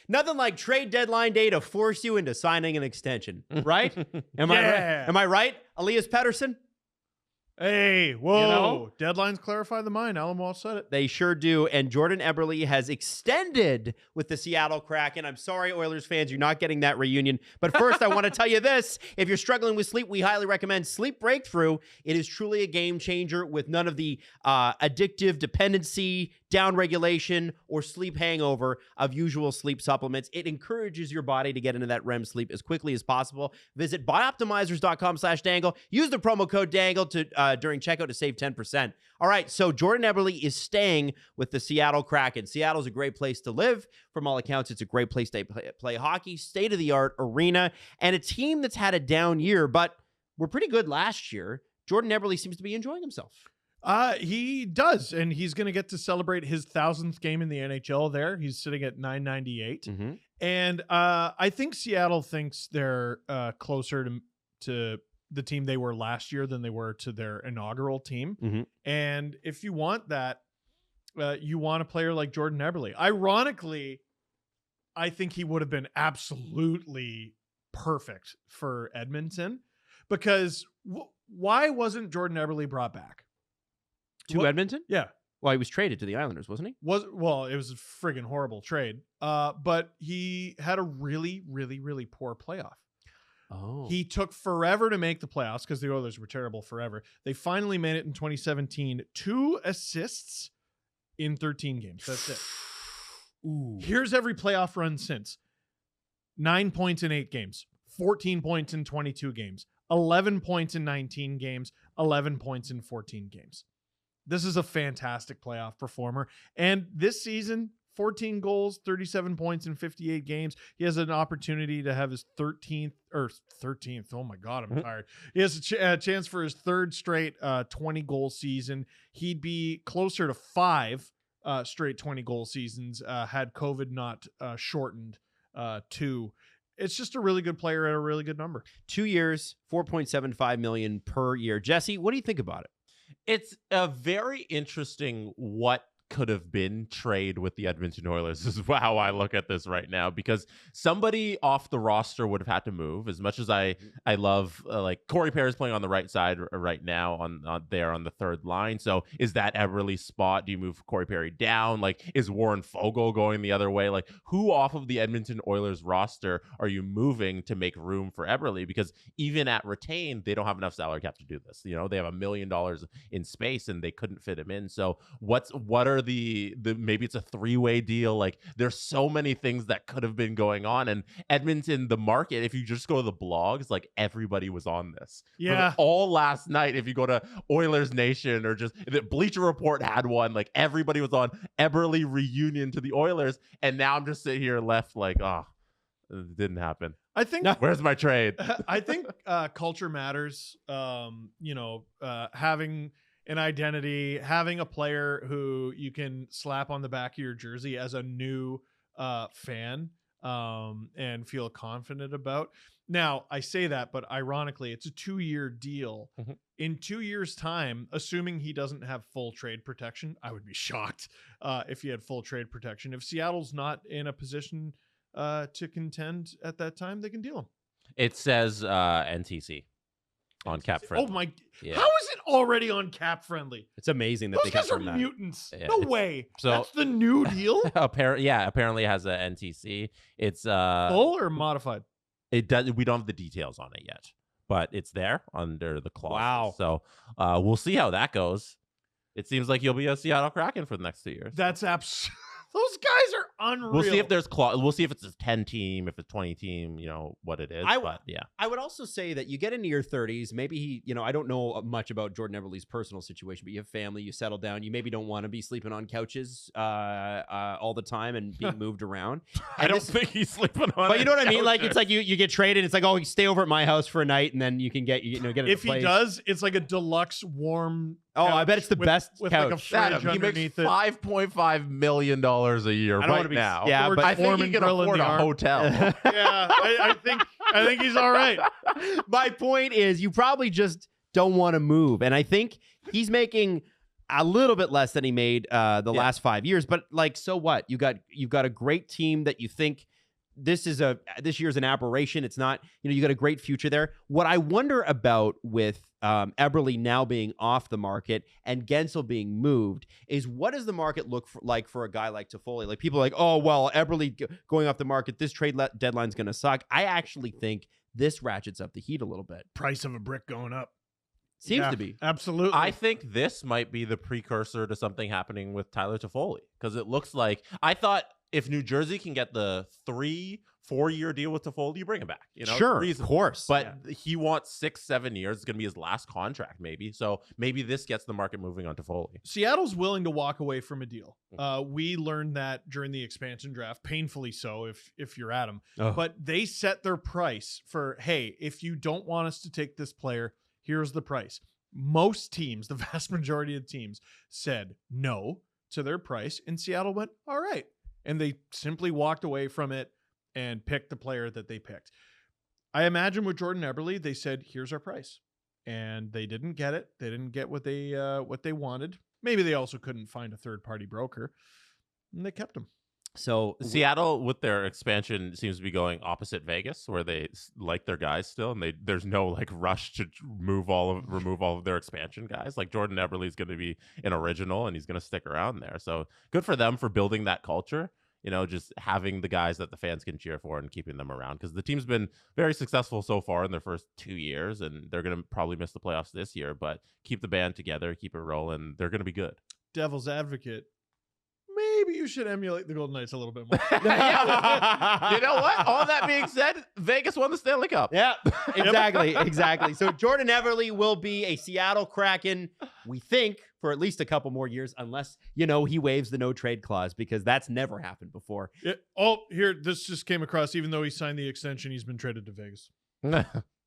Nothing like trade deadline day to force you into signing an extension, right? Am I right? Am I right, Elias Pettersson? Hey, whoa. Deadlines clarify the mind. Alan Walsh said it. They sure do. And Jordan Eberle has extended with the Seattle Kraken. I'm sorry, Oilers fans, you're not getting that reunion. But first, I want to tell you this. If you're struggling with sleep, we highly recommend Sleep Breakthrough. It is truly a game changer with none of the addictive dependency, downregulation, or sleep hangover of usual sleep supplements. It encourages your body to get into that REM sleep as quickly as possible. Visit bioptimizers.com/dangle. Use the promo code dangle during checkout to save 10%. All right, so Jordan Eberle is staying with the Seattle Kraken. Seattle's a great place to live. From all accounts, it's a great place to play hockey, state-of-the-art arena, and a team that's had a down year, but were pretty good last year. Jordan Eberle seems to be enjoying himself. He does, and he's going to get to celebrate his 1,000th game in the NHL there. He's sitting at 998. Mm-hmm. And I think Seattle thinks they're closer to the team they were last year than they were to their inaugural team. Mm-hmm. And if you want that, you want a player like Jordan Eberle. Ironically, I think he would have been absolutely perfect for Edmonton because why wasn't Jordan Eberle brought back? To Edmonton? Yeah. Well, he was traded to the Islanders, wasn't he? It was a friggin' horrible trade. But he had a really, really, really poor playoff. Oh. He took forever to make the playoffs because the Oilers were terrible forever. They finally made it in 2017. 2 assists in 13 games. That's it. Ooh. Here's every playoff run since. 9 points in 8 games. 14 points in 22 games. 11 points in 19 games. 11 points in 14 games. This is a fantastic playoff performer. And this season, 14 goals, 37 points in 58 games. He has an opportunity to have his 13th. Oh my God, I'm tired. He has a chance for his 3rd straight 20-goal season. He'd be closer to 5 straight 20-goal seasons had COVID not shortened 2. It's just a really good player at a really good number. 2 years, $4.75 million per year. Jesse, what do you think about it? It's a very interesting what could have been trade with the Edmonton Oilers is how I look at this right now, because somebody off the roster would have had to move. As much as I love like Corey Perry's playing on the right side right now on there on the 3rd line. So is that Eberle's spot? Do you move Corey Perry down? Like, is Warren Fogle going the other way? Like, who off of the Edmonton Oilers roster are you moving to make room for Eberle? Because even at retained, they don't have enough salary cap to do this. You know, they have $1 million in space and they couldn't fit him in. So what are the maybe it's a 3-way deal? Like, there's so many things that could have been going on. And Edmonton, the market, if you just go to the blogs, like everybody was on this. Yeah. All last night, if you go to Oilers Nation or just the Bleacher Report had one, like everybody was on Eberle reunion to the Oilers. And now I'm just sitting here left like, it didn't happen. I think where's my trade? I think culture matters. Having an identity, having a player who you can slap on the back of your jersey as a new fan and feel confident about. Now, I say that, but ironically, it's a 2-year deal. Mm-hmm. In 2 years' time, assuming he doesn't have full trade protection, I would be shocked if he had full trade protection. If Seattle's not in a position to contend at that time, they can deal him. It says NTC on cap friendly. Oh my! Yeah. How is it already on cap friendly? It's amazing that Those they guys are confirmed that. mutants. Yeah, No way. so- That's the new deal. Apparently it has a NTC. It's Full or modified? It does. We don't have the details on it yet, but it's there under the clause. Wow. So we'll see how that goes. It seems like you'll be a Seattle Kraken for the next 2 years. That's absolutely. Those guys are unreal. We'll see if there's we'll see if it's a 10 team, if it's 20 team, you know, what it is. But yeah. I would also say that you get into your 30s, maybe he, I don't know much about Jordan Eberle's personal situation, but you have family, you settle down, you maybe don't want to be sleeping on couches all the time and being moved around. I don't think he's sleeping on. But you know what I mean? Like, it's like you get traded. It's like, oh, you stay over at my house for a night, and then you can get get a If place. he does, it's like a deluxe warm. Oh, I bet it's the best with couch. like a fridge Adam, he makes underneath it. $5.5 million a year I don't wanna right be- now. yeah, but I think Foreman he can grill in afford the a arm. hotel. Yeah, I think he's all right. My point is, you probably just don't want to move, and I think he's making a little bit less than he made the last 5 years. But like, so what? You've got a great team that you think this year's an aberration. It's not, you got a great future there. What I wonder about with Eberle now being off the market and Gensel being moved is, what does the market look like for a guy like Toffoli? Like, people are like, oh, well, Eberle going off the market, this trade deadline's going to suck. I actually think this ratchets up the heat a little bit. Price of a brick going up. Seems to be. Absolutely. I think this might be the precursor to something happening with Tyler Toffoli, because it looks like, I thought if New Jersey can get the 3-4 year deal with Toffoli, you bring him back. Sure, reasonable. of course. But he wants 6-7 years. It's going to be his last contract, maybe. So maybe this gets the market moving on Toffoli. Seattle's willing to walk away from a deal. We learned that during the expansion draft, painfully so if you're Adam. Oh. But they set their price for, hey, if you don't want us to take this player, here's the price. Most teams, the vast majority of teams, said no to their price, and Seattle went, all right. And they simply walked away from it and picked the player that they picked. I imagine with Jordan Eberle, they said, here's our price. And they didn't get it. They didn't get what they wanted. Maybe they also couldn't find a third-party broker, and they kept him. So Seattle, with their expansion, seems to be going opposite Vegas, where they like their guys still, and there's no rush to remove all of their expansion guys. Like, Jordan Eberle is going to be an original, and he's going to stick around there. So good for them for building that culture. Just having the guys that the fans can cheer for and keeping them around, because the team's been very successful so far in their first 2 years, and they're going to probably miss the playoffs this year. But keep the band together, keep it rolling. They're going to be good. Devil's advocate. Maybe you should emulate the Golden Knights a little bit more. You know what? All that being said, Vegas won the Stanley Cup. Yeah, exactly. So Jordan Eberle will be a Seattle Kraken, we think, for at least a couple more years, unless, he waives the no trade clause, because that's never happened before. Here, this just came across. Even though he signed the extension, he's been traded to Vegas.